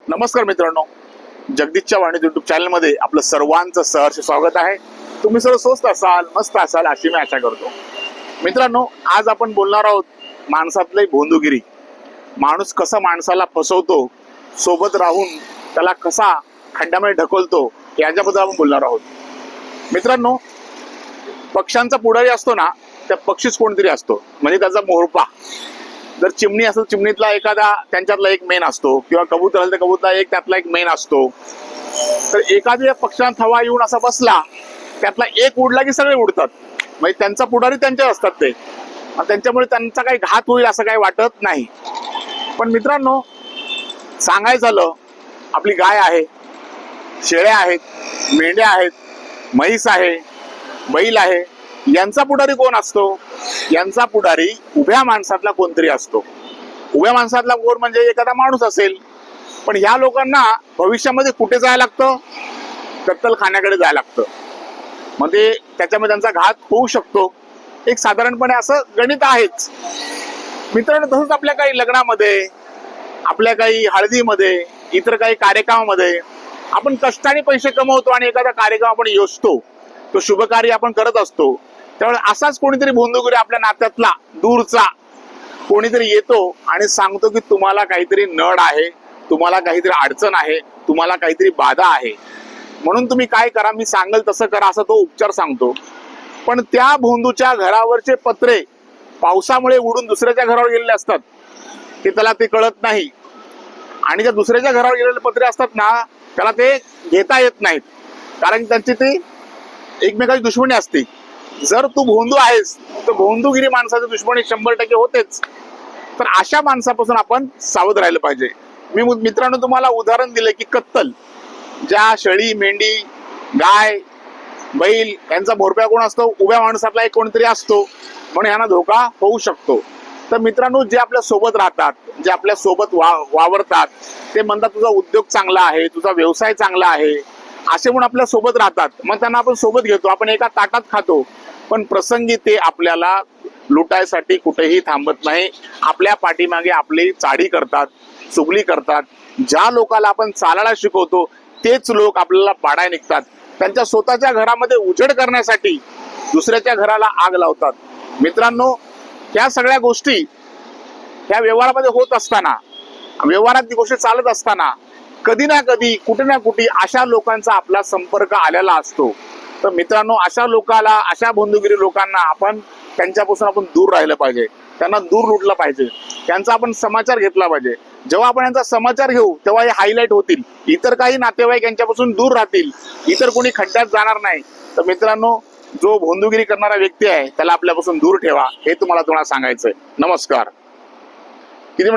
नमस्कार मित्रांनो, जगदीशच्या वाणी यूट्यूब चॅनलमध्ये आपलं सर्वांचं सहर्ष स्वागत आहे। तुम्ही सर्व स्वस्त असाल, मस्त असाल अशी मी आशा करतो। मित्रांनो, आज आपण बोलणार आहोत माणसातली भोंदूगिरी। माणूस कसा माणसाला फसवतो, सोबत राहून त्याला कसा खड्ड्यामध्ये ढकलतो याच्याबद्दल आपण बोलणार आहोत। मित्रांनो, पक्ष्यांचा पुढारी असतो ना, त्या पक्षीच कोणतरी असतो, म्हणजे त्याचा मोरपा। जर चिमणी असेल, चिमणीतला एखादा त्यांच्यातला एक मेन असतो, किंवा कबूतर असेल तर कबूतरला एक त्यातला एक मेन असतो। तर एखाद्या पक्षात हवा येऊन असा बसला, त्यातला एक उडला की सगळे उडतात, म्हणजे त्यांचा पुढारी त्यांचे असतात ते, आणि त्यांच्यामुळे त्यांचा काही घात होईल असं काही वाटत नाही। पण मित्रांनो, सांगायचं झालं, आपली गाय आहे, शेळ्या आहेत, मेंढ्या आहेत, म्हैस आहे, बैल आहे, यांचा पुढारी कोण असतो? यांचा पुढारी उभ्या माणसातला कोणतरी असतो। उभ्या माणसातला कोण म्हणजे एखादा माणूस असेल। पण ह्या लोकांना भविष्यामध्ये कुठे जायला लागतं? कत्तलखान्याकडे जायला लागतं, म्हणजे त्याच्यामध्ये त्यांचा घात होऊ शकतो। एक साधारणपणे असं गणित आहेच। मित्रांनो, तसंच आपल्या काही लग्नामध्ये, आपल्या काही हळदीमध्ये, इतर काही कार्यक्रमामध्ये आपण कष्टाने पैसे कमवतो आणि एखादा कार्यक्रम आपण योजतो, तो शुभ कार्य आपण करत असतो। त्यामुळे असाच कोणीतरी भोंदूगिरी आपल्या नात्यातला दूरचा कोणीतरी येतो आणि सांगतो की तुम्हाला काहीतरी नड आहे, तुम्हाला काहीतरी अडचण आहे, तुम्हाला काहीतरी बाधा आहे, म्हणून तुम्ही काय करा, मी सांगेल तसं करा, असा तो उपचार सांगतो। पण त्या भोंदूच्या घरावरचे पत्रे पावसामुळे उडून दुसऱ्याच्या घरावर गेलेले असतात, की त्याला ते कळत नाही। आणि ज्या दुसऱ्याच्या घरावर गेलेले पत्रे असतात ना, त्याला ते घेता येत नाहीत, कारण त्यांची ती एकमेकाची दुश्मनी असते। जर तू भोंदू आहेस तर भोंदूगिरी माणसाची दुश्मनी 100% होतेच। तर अशा माणसापासून आपण सावध राहिलं पाहिजे। मी मित्रांनो तुम्हाला उदाहरण दिले की कत्तल, ज्या शेळी, मेंढी, गाय, बैल यांचा मोरप्या कोण असतो? उभ्या माणसातला एक कोणतरी असतो, म्हणून यांना धोका होऊ शकतो। तर मित्रांनो, जे आपल्या सोबत राहतात, जे आपल्या सोबत वावरतात, ते म्हणतात तुझा उद्योग चांगला आहे, तुझा व्यवसाय चांगला आहे, असे म्हणून आपल्या सोबत राहतात। मग त्यांना आपण सोबत घेतो, आपण एका ताटात खातो, पण प्रसंगी ते आपल्याला लुटायसाठी कुठेही थांबत नाही। आपल्या पाठीमागे आपली चाडी करतात, चुगली करतात। ज्या लोकांना आपण चालायला शिकवतो तेच लोक आपल्याला पाडाय निघतात। त्यांच्या स्वतःच्या घरामध्ये उजेड करण्यासाठी दुसऱ्याच्या घराला आग लावतात। मित्रांनो, ह्या सगळ्या गोष्टी ह्या व्यवहारामध्ये होत असताना, व्यवहारात ती गोष्टी चालत असताना कधी ना कधी, कुठे ना कुठे अशा लोकांचा आपला संपर्क आलेला असतो। तर मित्रांनो, अशा लोकांना, अशा भोंदूगिरी लोकांना आपण त्यांच्यापासून आपण दूर राहिलं पाहिजे, त्यांना दूर लुटलं पाहिजे, त्यांचा आपण समाचार घेतला पाहिजे। जेव्हा आपण यांचा समाचार घेऊ तेव्हा हे हायलाइट होतील, इतर काही नातेवाईक यांच्यापासून दूर राहतील, इतर कोणी खड्ड्यात जाणार नाही। तर मित्रांनो, जो भोंदूगिरी करणारा व्यक्ती आहे त्याला आपल्यापासून दूर ठेवा, हे तुम्हाला सांगायचंय। नमस्कार।